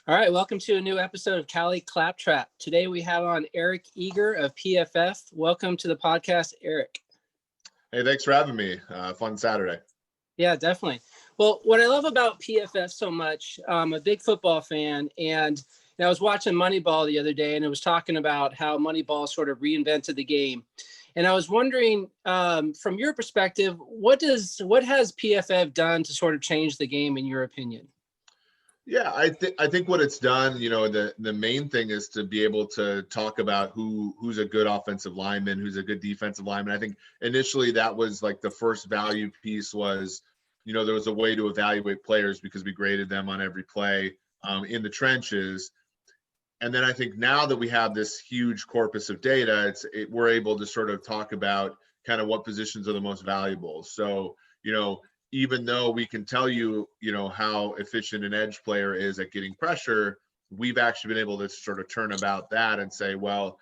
All right, welcome to a new episode of Cali Claptrap. Today we have on Eric Eager of PFF. Welcome to the podcast, Eric. Hey, thanks for having me. Fun Saturday. Yeah, definitely. Well, what I love about PFF so much, I'm a big football fan, and I was watching Moneyball the other day, and it was talking about how Moneyball sort of reinvented the game. And I was wondering, from your perspective, what has PFF done to sort of change the game, in your opinion? Yeah, I think what it's done, the main thing is to be able to talk about who's a good offensive lineman, who's a good defensive lineman. I think initially that was like the first value piece was, there was a way to evaluate players because we graded them on every play in the trenches. And then I think now that we have this huge corpus of data, we're able to sort of talk about kind of what positions are the most valuable. So, even though we can tell you, how efficient an edge player is at getting pressure, we've actually been able to sort of turn about that and say, well,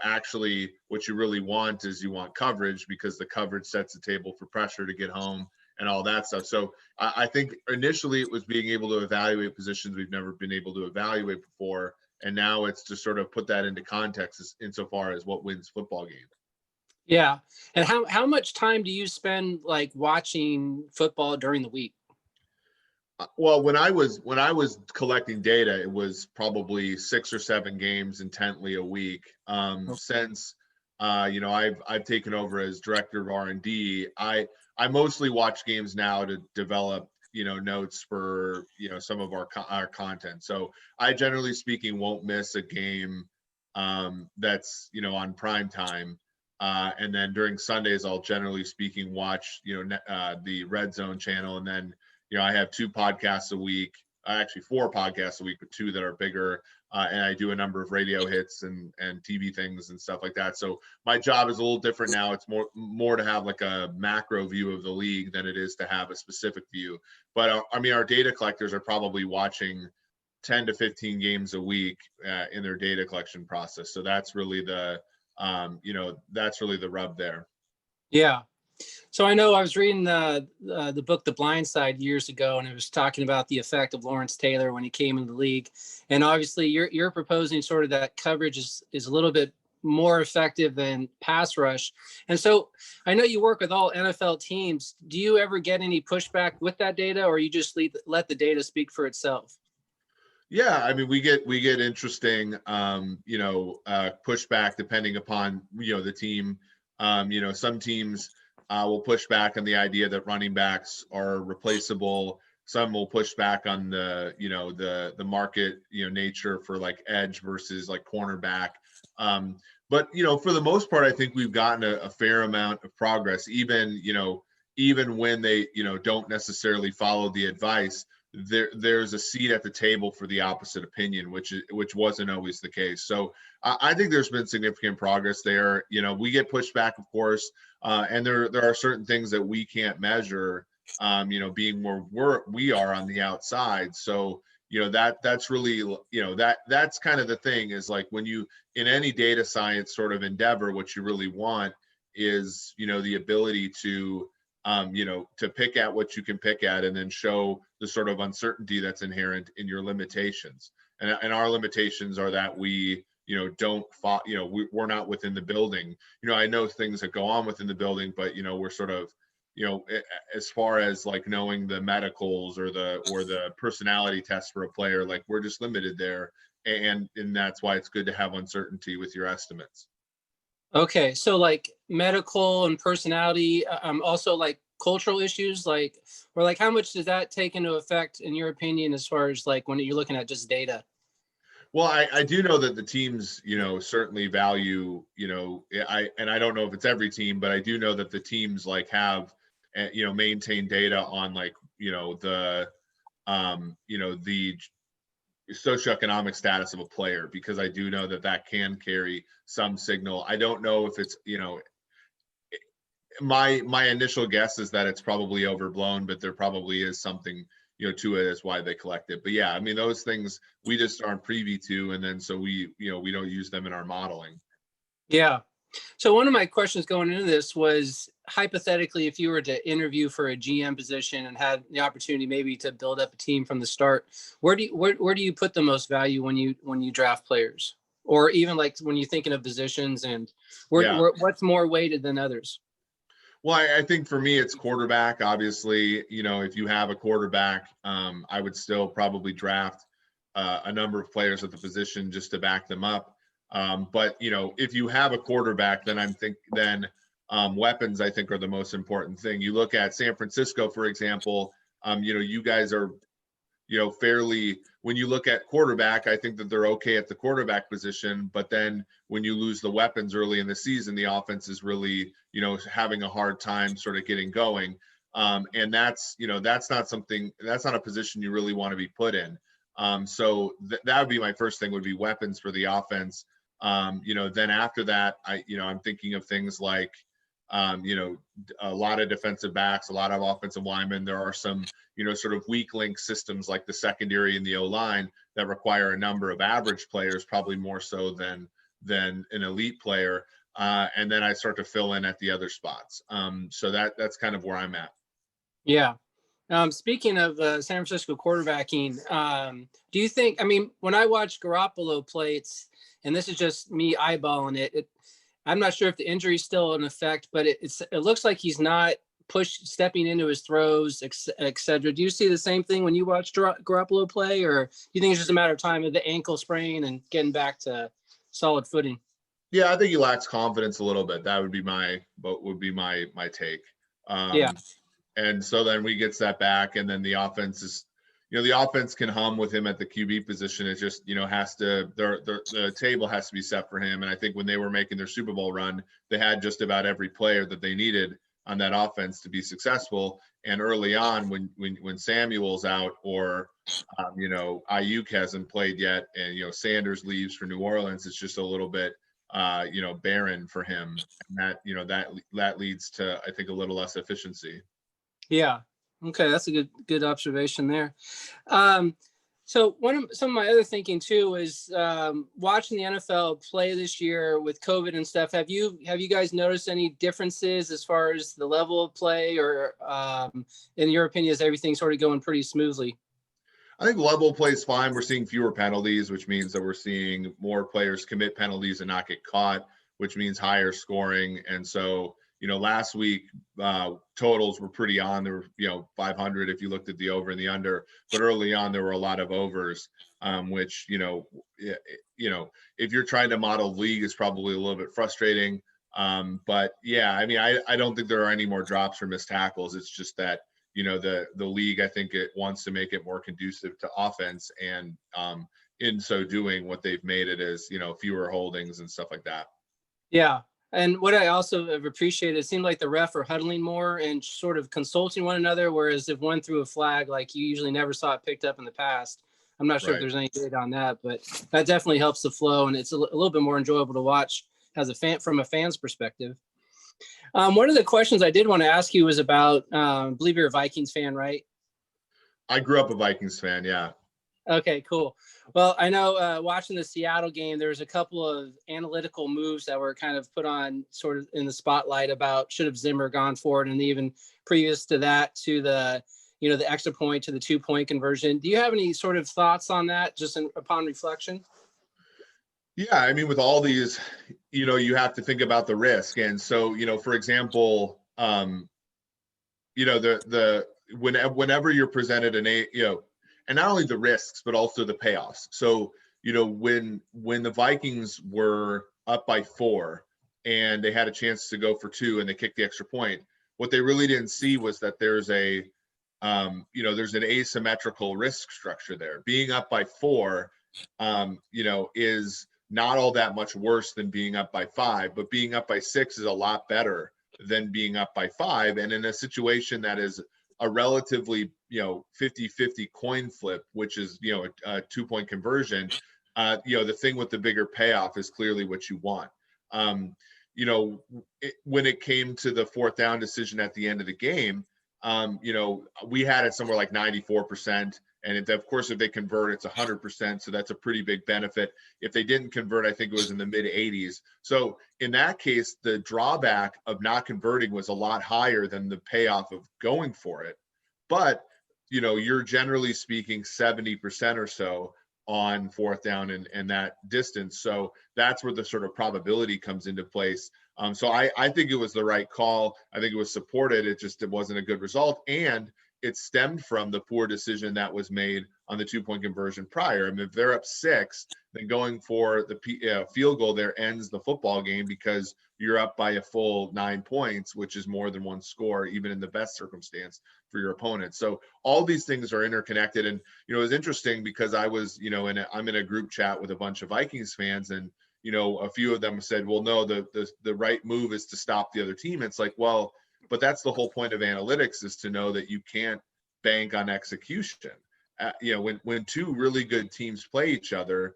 actually what you really want is you want coverage because the coverage sets the table for pressure to get home and all that stuff. So I think initially it was being able to evaluate positions we've never been able to evaluate before. And now it's to sort of put that into context insofar as what wins football games. Yeah. And how much time do you spend like watching football during the week? Well, when I was collecting data, it was probably 6 or 7 games intently a week. Since I've taken over as director of R&D, I mostly watch games now to develop notes for some of our content. So I generally speaking won't miss a game that's on prime time. And then during Sundays, I'll generally speaking watch, the Red Zone channel. And then, I have 2 podcasts a week, actually 4 podcasts a week, but 2 that are bigger. And I do a number of radio hits and TV things and stuff like that. So my job is a little different now. It's more to have like a macro view of the league than it is to have a specific view. But our data collectors are probably watching 10 to 15 games a week in their data collection process. So that's really the rub there. Yeah. So I know I was reading the book The Blind Side years ago, and it was talking about the effect of Lawrence Taylor when he came into the league. And obviously you're proposing sort of that coverage is a little bit more effective than pass rush. And so I know you work with all NFL teams. Do you ever get any pushback with that data, or you just let the data speak for itself? Yeah, we get interesting, pushback depending upon the team. Some teams will push back on the idea that running backs are replaceable. Some will push back on the the market nature for like edge versus like cornerback. But for the most part, I think we've gotten a fair amount of progress. Even when they don't necessarily follow the advice. There's a seat at the table for the opposite opinion, which wasn't always the case. So I think there's been significant progress there. We get pushback, of course, and there are certain things that we can't measure, being where we are on the outside. So that's really that's kind of the thing is like when you in any data science sort of endeavor, what you really want is the ability to to pick at what you can pick at and then show the sort of uncertainty that's inherent in your limitations. And our limitations are that we, don't we're not within the building. I know things that go on within the building, but, we're sort of, as far as like knowing the medicals or the personality test for a player, like we're just limited there. And that's why it's good to have uncertainty with your estimates. Okay, so like medical and personality, also like cultural issues, like how much does that take into effect in your opinion, as far as like when you're looking at just data? Well, I do know that the teams, certainly value, I don't know if it's every team, but I do know that the teams like have, maintain data on like, the socioeconomic status of a player, because I do know that can carry some signal. I don't know if it's, my initial guess is that it's probably overblown, but there probably is something, to it as why they collect it. But yeah, those things we just aren't privy to. And then, so we don't use them in our modeling. Yeah. So one of my questions going into this was, hypothetically, if you were to interview for a GM position and had the opportunity maybe to build up a team from the start, where do you put the most value when you draft players, or even like when you're thinking of positions, and what's more weighted than others? Well, I think for me, it's quarterback. Obviously, if you have a quarterback, I would still probably draft a number of players at the position just to back them up. But if you have a quarterback, then weapons, I think, are the most important thing. You look at San Francisco, for example. You guys are fairly, when you look at quarterback, I think that they're okay at the quarterback position. But then when you lose the weapons early in the season, the offense is really, having a hard time sort of getting going. And that's not a position you really want to be put in. So that would be my first thing, would be weapons for the offense. Then after that, I'm thinking of things like, a lot of defensive backs, a lot of offensive linemen. There are some, sort of weak link systems like the secondary and the O-line that require a number of average players, probably more so than an elite player. And then I start to fill in at the other spots. So that's kind of where I'm at. Yeah. Speaking of San Francisco quarterbacking, do you think, when I watch Garoppolo play, and this is just me eyeballing it, I'm not sure if the injury is still in effect, but it looks like he's not stepping into his throws, et cetera. Do you see the same thing when you watch Garoppolo play, or do you think it's just a matter of time of the ankle sprain and getting back to solid footing? Yeah, I think he lacks confidence a little bit. That would be my take. Yeah. And so then we gets that back, and then the offense can hum with him at the QB position. It just, the table has to be set for him. And I think when they were making their Super Bowl run, they had just about every player that they needed on that offense to be successful. And early on, when Samuel's out, or Ayuk hasn't played yet, and Sanders leaves for New Orleans, it's just a little bit barren for him. And that leads to, I think, a little less efficiency. Yeah. Okay, that's a good observation there. So some of my other thinking too is watching the NFL play this year with COVID and stuff. Have you guys noticed any differences as far as the level of play, or in your opinion, is everything sort of going pretty smoothly? I think level of play is fine. We're seeing fewer penalties, which means that we're seeing more players commit penalties and not get caught, which means higher scoring. And so, last week totals were pretty on. There were, 500 if you looked at the over and the under. But early on, there were a lot of overs, which, if you're trying to model league, is probably a little bit frustrating. But yeah, I don't think there are any more drops or missed tackles. It's just that, the league, I think it wants to make it more conducive to offense, and in so doing, what they've made it is, fewer holdings and stuff like that. Yeah. And what I also have appreciated, it seemed like the ref are huddling more and sort of consulting one another, whereas if one threw a flag, like you usually never saw it picked up in the past. I'm not sure if there's any data on that, but that definitely helps the flow, and it's a little bit more enjoyable to watch as a fan, from a fan's perspective. One of the questions I did want to ask you was about, I believe you're a Vikings fan, right? I grew up a Vikings fan, yeah. Okay, cool. Well, I know watching the Seattle game, there was a couple of analytical moves that were kind of put on sort of in the spotlight about should have Zimmer gone for it, and even previous to that, to the extra point, to the 2-point conversion. Do you have any sort of thoughts on that, just upon reflection? Yeah, with all these, you have to think about the risk. And so, for example, whenever you're presented and not only the risks, but also the payoffs. So, when the Vikings were up by 4 and they had a chance to go for 2 and they kicked the extra point, what they really didn't see was that there's there's an asymmetrical risk structure there. Being up by 4, is not all that much worse than being up by 5, but being up by 6 is a lot better than being up by 5. And in a situation that is a relatively, 50-50 coin flip, which is, a 2-point conversion, the thing with the bigger payoff is clearly what you want. When it came to the 4th down decision at the end of the game, we had it somewhere like 94%, And of course, if they convert, it's 100%. So that's a pretty big benefit. If they didn't convert, I think it was in the mid 80s. So in that case, the drawback of not converting was a lot higher than the payoff of going for it. But, you're generally speaking 70% or so on fourth down and that distance. So that's where the sort of probability comes into place. So I think it was the right call. I think it was supported. It wasn't a good result. And it stemmed from the poor decision that was made on the 2-point conversion prior. I mean, if they're up 6, then going for the field goal there ends the football game because you're up by a full 9 points, which is more than one score, even in the best circumstance for your opponent. So all these things are interconnected. And, it was interesting because I was, I'm in a group chat with a bunch of Vikings fans, and, a few of them said, well, no, the right move is to stop the other team. It's like, well, but that's the whole point of analytics, is to know that you can't bank on execution. When two really good teams play each other,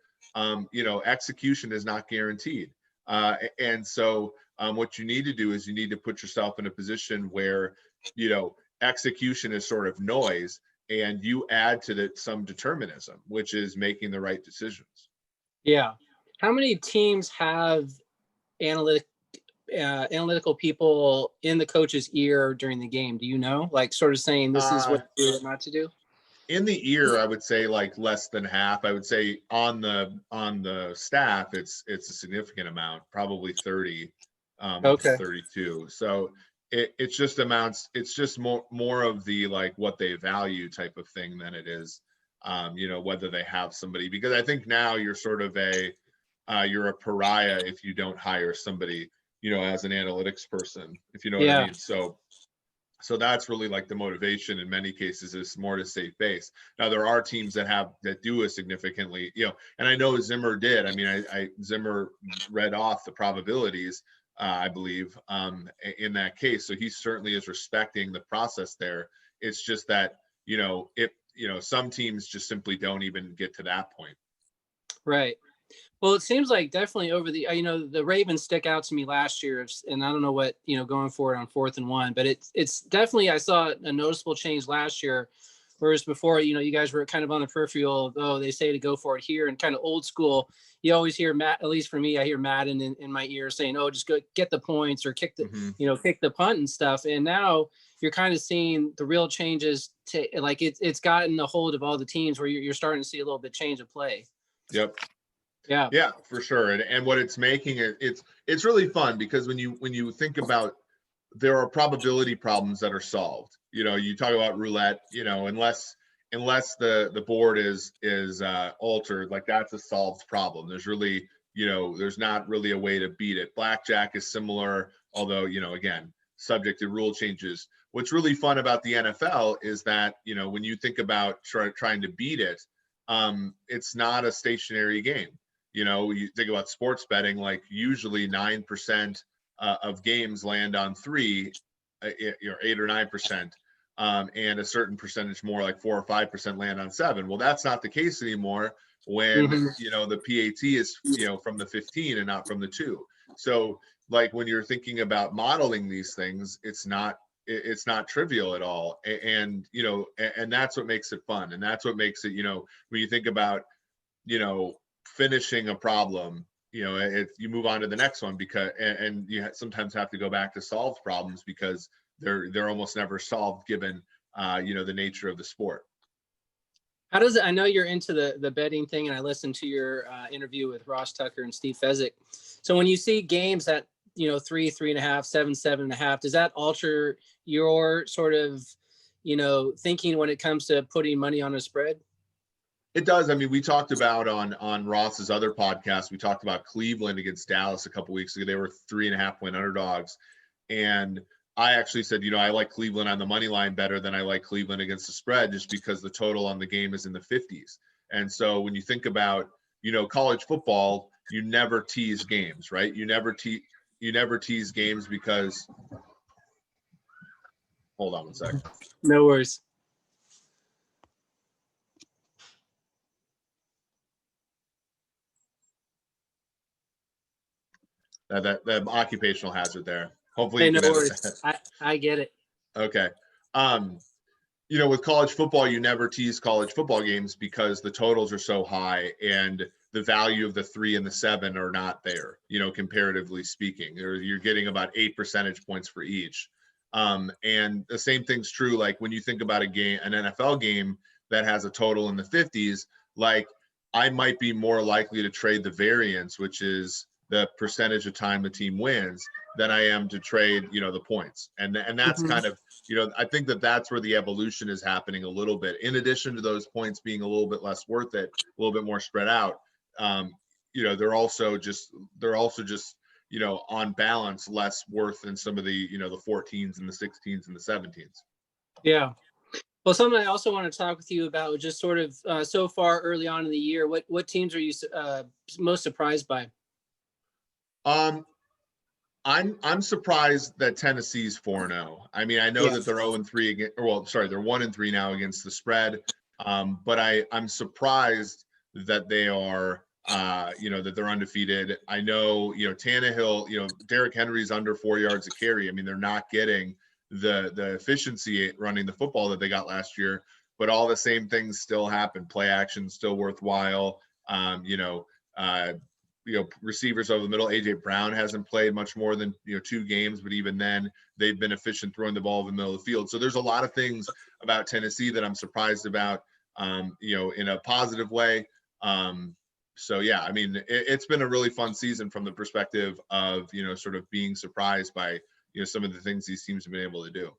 execution is not guaranteed. And so what you need to do is you need to put yourself in a position where, execution is sort of noise, and you add to that some determinism, which is making the right decisions. Yeah. How many teams have analytical people in the coach's ear during the game? Do you know, like sort of saying this is what to do and not to do? In the ear, I would say like less than half. I would say on the staff, it's a significant amount, probably 30, up to 32. So it's just amounts. It's just more of the like what they value type of thing than it is, whether they have somebody. Because I think now you're sort of you're a pariah if you don't hire somebody, as an analytics person, if you know what I mean. So that's really like the motivation in many cases, is more to save face. Now there are teams that do a significantly, and I know Zimmer did. I mean, Zimmer read off the probabilities, I believe, in that case. So he certainly is respecting the process there. It's just that, some teams just simply don't even get to that point. Right. Well, it seems like definitely over the Ravens stick out to me last year, and I don't know what, going forward on 4th and 1, but it's definitely, I saw a noticeable change last year, whereas before, you guys were kind of on the peripheral of, they say to go for it here, and kind of old school. You always hear Matt, at least for me, I hear Madden in my ear saying, just go get the points or kick the, kick the punt and stuff. And now you're kind of seeing the real changes like it's gotten a hold of all the teams where you're starting to see a little bit change of play. Yep. Yeah, for sure. And what it's making it's really fun, because when you think about, there are probability problems that are solved. You talk about roulette, unless the board is altered, like that's a solved problem. There's really, there's not really a way to beat it. Blackjack is similar, although, again, subject to rule changes. What's really fun about the NFL is that, when you think about trying to beat it, it's not a stationary game. You think about sports betting, like usually 9% of games land on 3, 8 or 9%, and a certain percentage more, like 4 or 5%, land on 7. Well, that's not the case anymore when the PAT is from the 15 and not from the 2. So like when you're thinking about modeling these things, it's not trivial at all, and that's what makes it fun, and that's what makes it, when you think about finishing a problem, you move on to the next one, because and you sometimes have to go back to solved problems because they're almost never solved, given the nature of the sport. How does it? I know you're into the betting thing, and I listened to your interview with Ross Tucker and Steve Fezzik. So when you see games at 3, 3.5, 7, 7.5, does that alter your sort of thinking when it comes to putting money on a spread? It does. I mean, we talked about on Ross's other podcast, we talked about Cleveland against Dallas a couple weeks ago. They were 3.5-point underdogs, and I actually said, I like Cleveland on the money line better than I like Cleveland against the spread, just because the total on the game is in the 50s. And so when you think about, college football, you never tease games, right? You never tease games because, hold on one second. No worries. That occupational hazard there. Hopefully, hey, no worries. I get it. Okay. with college football, you never tease college football games because the totals are so high and the value of the 3 and the 7 are not there, comparatively speaking. You're getting about 8 percentage points for each. And the same thing's true, like when you think about an NFL game that has a total in the 50s, like I might be more likely to trade the variance, which is the percentage of time the team wins, than I am to trade, the points. And that's kind of, I think that's where the evolution is happening a little bit. In addition to those points being a little bit less worth it, a little bit more spread out, they're also just, on balance, less worth than some of the, the 14s and the 16s and the 17s. Yeah. Well, something I also want to talk with you about, just sort of so far early on in the year, what teams are you most surprised by? I'm surprised that Tennessee's 4-0. I mean, I know that they're 0-3 against, they're 1-3 now against the spread. But I'm surprised that they are, that they're undefeated. I know, Tannehill, Derrick Henry's under 4 yards a carry. I mean, they're not getting the efficiency running the football that they got last year, but all the same things still happen. Play action still worthwhile. Receivers over the middle. AJ Brown hasn't played much more than 2 games, but even then they've been efficient throwing the ball in the middle of the field. So there's a lot of things about Tennessee that I'm surprised about, in a positive way. So yeah, I mean, it's been a really fun season from the perspective of sort of being surprised by some of the things these teams have been able to do.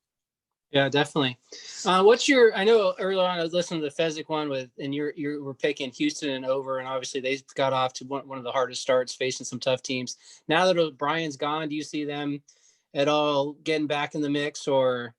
Yeah, definitely. I know earlier on I was listening to the Fezzik one and you were picking Houston and over, and obviously they got off to one of the hardest starts, facing some tough teams. Now that O'Brien's gone, do you see them at all getting back in the mix, or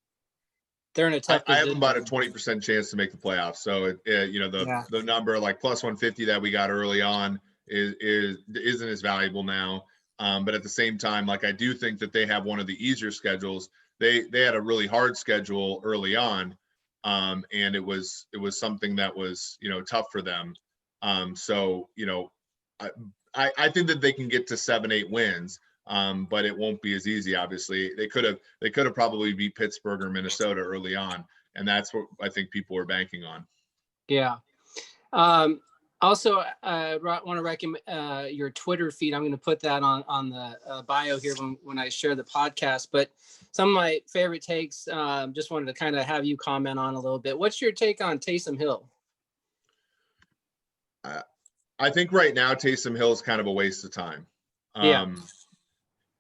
they're in a tough I position? have about a 20% chance to make the playoffs. So the number like plus 150 that we got early on isn't as valuable now. But at the same time, like I do think that they have one of the easier schedules. They had a really hard schedule early on, and it was something that was tough for them. So I think that they can get to 7-8 wins, but it won't be as easy. Obviously, they could have probably beat Pittsburgh or Minnesota early on, and that's what I think people are banking on. Yeah. Also, I want to recommend your Twitter feed. I'm going to put that on the bio here when I share the podcast. But some of my favorite takes, just wanted to kind of have you comment on a little bit. What's your take on Taysom Hill? I think right now Taysom Hill is kind of a waste of time. Yeah.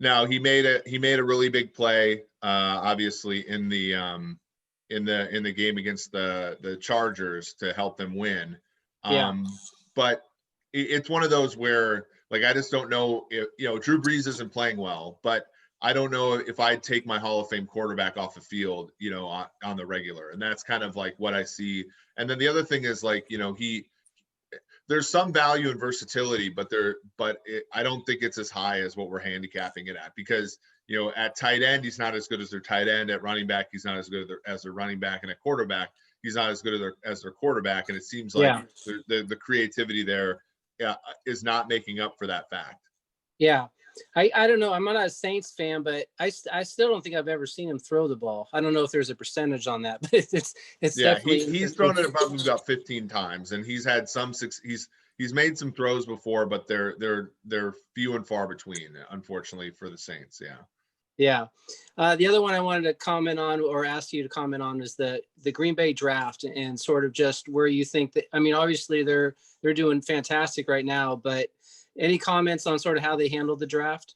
Now he made a really big play, obviously in the game against the Chargers to help them win. But it's one of those where, like, I just don't know if, Drew Brees isn't playing well, but I don't know if I'd take my Hall of Fame quarterback off the field, on the regular. And that's kind of like what I see. And then the other thing is, like, there's some value and versatility, but I don't think it's as high as what we're handicapping it at, because, at tight end, he's not as good as their tight end. At running back, he's not as good as their running back. And at quarterback, he's not as good as their quarterback. And it seems like the creativity there is not making up for that fact. Yeah. I don't know. I'm not a Saints fan, but I still don't think I've ever seen him throw the ball. I don't know if there's a percentage on that, but it's definitely. He's thrown it probably about 15 times, and he's had he's made some throws before, but they're few and far between, unfortunately, for the Saints. Yeah. Yeah. The other one I wanted to comment on, or ask you to comment on, is the Green Bay draft, and sort of just where you think that, I mean, obviously they're doing fantastic right now, but any comments on sort of how they handled the draft?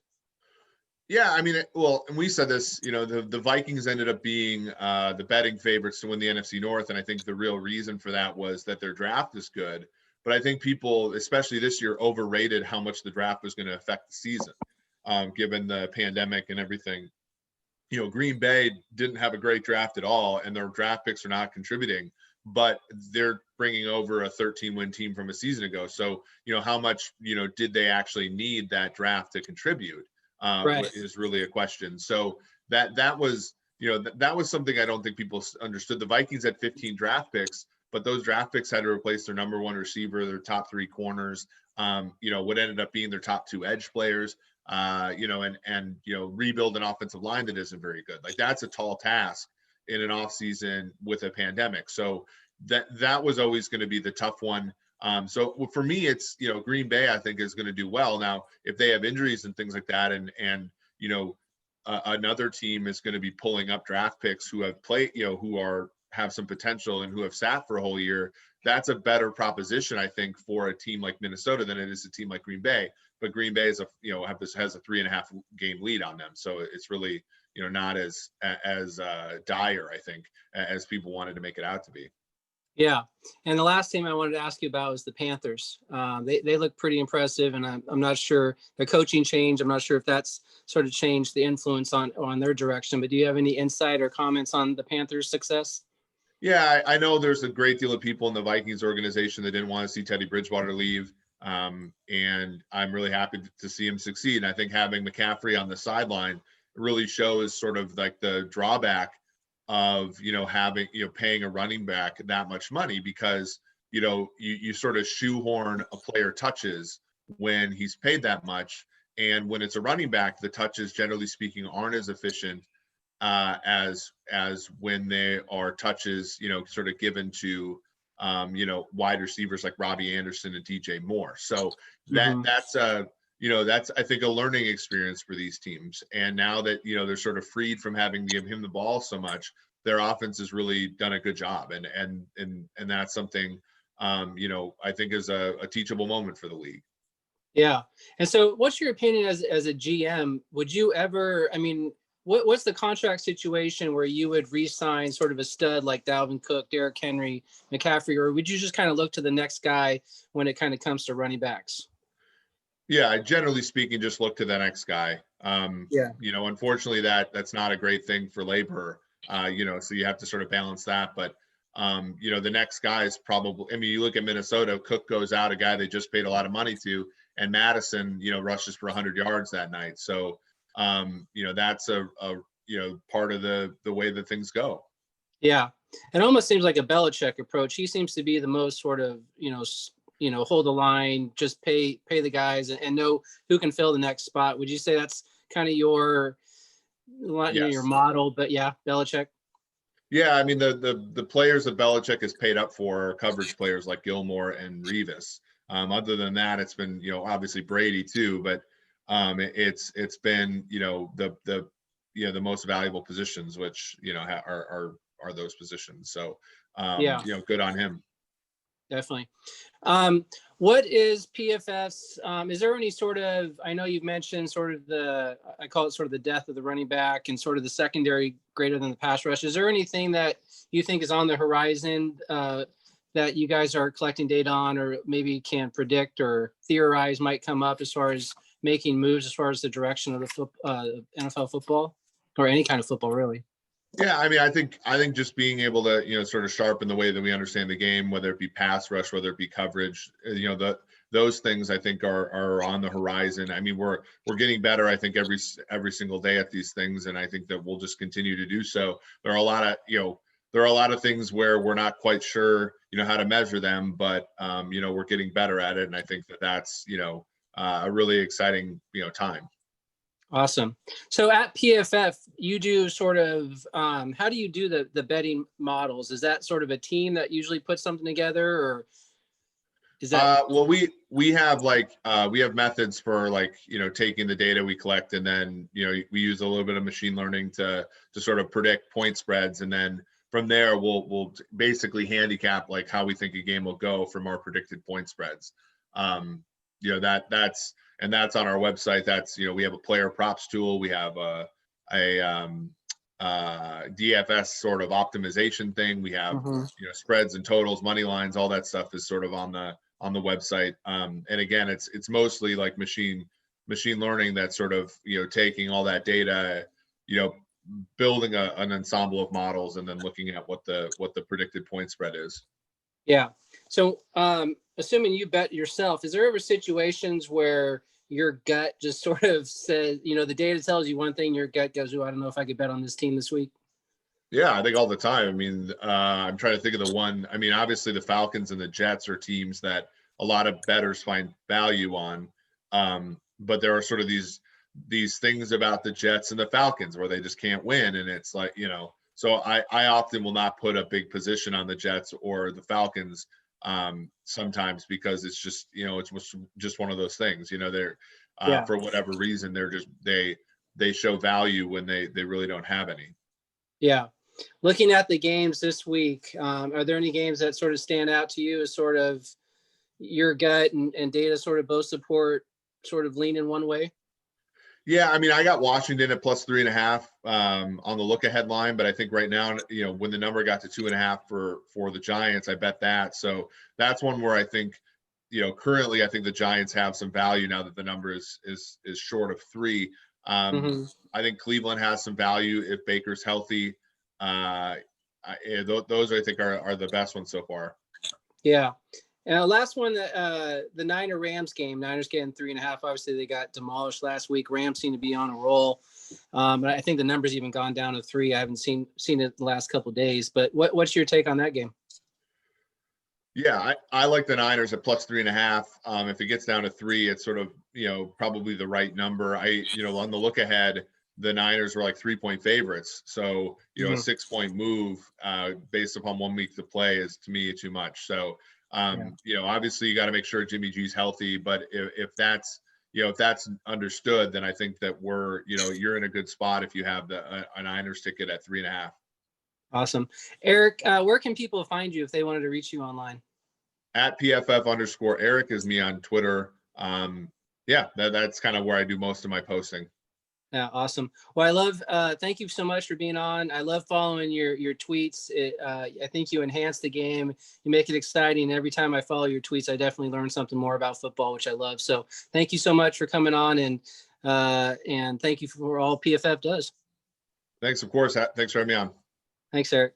Yeah, I mean, well, and we said this, the Vikings ended up being the betting favorites to win the NFC North. And I think the real reason for that was that their draft is good. But I think people, especially this year, overrated how much the draft was going to affect the season, given the pandemic and everything. Green Bay didn't have a great draft at all, and their draft picks are not contributing, but they're bringing over a 13-win team from a season ago. So, how much, did they actually need that draft to contribute? Right. Is really a question. So that was, that was something I don't think people understood. The Vikings had 15 draft picks, but those draft picks had to replace their number 1 receiver, their top 3 corners, what ended up being their top 2 edge players, and rebuild an offensive line that isn't very good. Like, that's a tall task, in an off season with a pandemic. So that was always going to be the tough one. So for me, it's, Green Bay, I think, is going to do well. Now, if they have injuries and things like that, and another team is going to be pulling up draft picks who have played, have some potential and who have sat for a whole year, that's a better proposition, I think, for a team like Minnesota than it is a team like Green Bay. But Green Bay is has a 3.5 game lead on them. So it's really, not as dire, I think, as people wanted to make it out to be. Yeah. And the last team I wanted to ask you about was the Panthers. They look pretty impressive, and I'm not sure the coaching change. I'm not sure if that's sort of changed the influence on their direction, but do you have any insight or comments on the Panthers' success? Yeah, I know there's a great deal of people in the Vikings organization that didn't want to see Teddy Bridgewater leave. And I'm really happy to see him succeed. And I think having McCaffrey on the sideline really shows sort of like the drawback of, having, paying a running back that much money, because, you sort of shoehorn a player touches when he's paid that much. And when it's a running back, the touches, generally speaking, aren't as efficient as when they are touches, sort of given to, wide receivers like Robbie Anderson and DJ Moore. So that's I think a learning experience for these teams. And now that, they're sort of freed from having to give him the ball so much, their offense has really done a good job. And that's something, I think is a teachable moment for the league. Yeah. And so what's your opinion as a GM? Would you ever, what's the contract situation where you would re-sign sort of a stud like Dalvin Cook, Derrick Henry, McCaffrey, or would you just kind of look to the next guy when it kind of comes to running backs? Yeah, generally speaking, just look to the next guy. Unfortunately, that's not a great thing for labor. So you have to sort of balance that. But the next guy is probably, you look at Minnesota, Cook goes out, a guy they just paid a lot of money to, and Madison, rushes for 100 yards that night. So, that's a part of the way that things go. Yeah. It almost seems like a Belichick approach. He seems to be the most sort of, hold the line, just pay the guys and know who can fill the next spot. Would you say that's kind of your model? But yeah, Belichick. Yeah, the players that Belichick has paid up for are coverage players like Gilmore and Revis. Other than that, it's been, obviously Brady too, but it's been, the most valuable positions, which, are those positions. So, good on him. Definitely. What is PFF's? Is there any sort of, I know you've mentioned sort of I call it sort of the death of the running back and sort of the secondary greater than the pass rush. Is there anything that you think is on the horizon that you guys are collecting data on, or maybe can predict or theorize might come up as far as making moves as far as the direction of the NFL football, or any kind of football, really? Yeah, I think just being able to, sort of sharpen the way that we understand the game, whether it be pass rush, whether it be coverage, those things I think are on the horizon. We're getting better, I think, every single day at these things, and I think that we'll just continue to do so. There are a lot of things where we're not quite sure, how to measure them, but we're getting better at it, and I think that's a really exciting time. Awesome. So at PFF, you do sort of, how do you do the betting models? Is that sort of a team that usually puts something together, or is that? Well, we have we have methods for taking the data we collect, and then, we use a little bit of machine learning to sort of predict point spreads. And then from there, we'll basically handicap how we think a game will go from our predicted point spreads. That's on our website. That's, we have a player props tool. We have a DFS sort of optimization thing. We have, spreads and totals, money lines, all that stuff is sort of on the website. And again, it's mostly like machine learning that's sort of, taking all that data, building an ensemble of models, and then looking at what the predicted point spread is. Yeah. So, assuming you bet yourself, is there ever situations where your gut just sort of says, the data tells you one thing, your gut goes, "Oh, I don't know if I could bet on this team this week"? Yeah, I think all the time. I'm trying to think of the one. Obviously the Falcons and the Jets are teams that a lot of bettors find value on. But there are sort of these things about the Jets and the Falcons where they just can't win. And it's like, So I often will not put a big position on the Jets or the Falcons sometimes, because it's just, it's just one of those things, they're for whatever reason, they show value when they really don't have any. Yeah. Looking at the games this week, are there any games that sort of stand out to you as sort of your gut and data sort of both support sort of lean in one way? Yeah, I mean, I got Washington at +3.5 on the look ahead line, but I think right now, when the number got to 2.5 for the Giants, I bet that. So that's one where I think, currently I think the Giants have some value now that the number is short of 3. I think Cleveland has some value if Baker's healthy. Those I think are the best ones so far. Yeah. And last one, the Niner-Rams game. Niners getting 3.5. Obviously, they got demolished last week. Rams seem to be on a roll. But I think the number's even gone down to 3. I haven't seen it the last couple of days. But what's your take on that game? Yeah, I like the Niners at +3.5. If it gets down to 3, it's sort of, probably the right number. On the look ahead, the Niners were like 3-point favorites. So, a 6-point move based upon 1 week to play is, to me, too much. So, obviously you got to make sure Jimmy G's healthy, but if that's understood, then I think that you're in a good spot if you have a Niners ticket at 3.5. Awesome. Eric, where can people find you if they wanted to reach you online? At PFF_Eric is me on Twitter. That's kind of where I do most of my posting. Yeah, awesome. Well, I love, thank you so much for being on. I love following your tweets. I think you enhance the game. You make it exciting. Every time I follow your tweets, I definitely learn something more about football, which I love. So thank you so much for coming on, and thank you for all PFF does. Thanks, of course. Thanks for having me on. Thanks, Eric.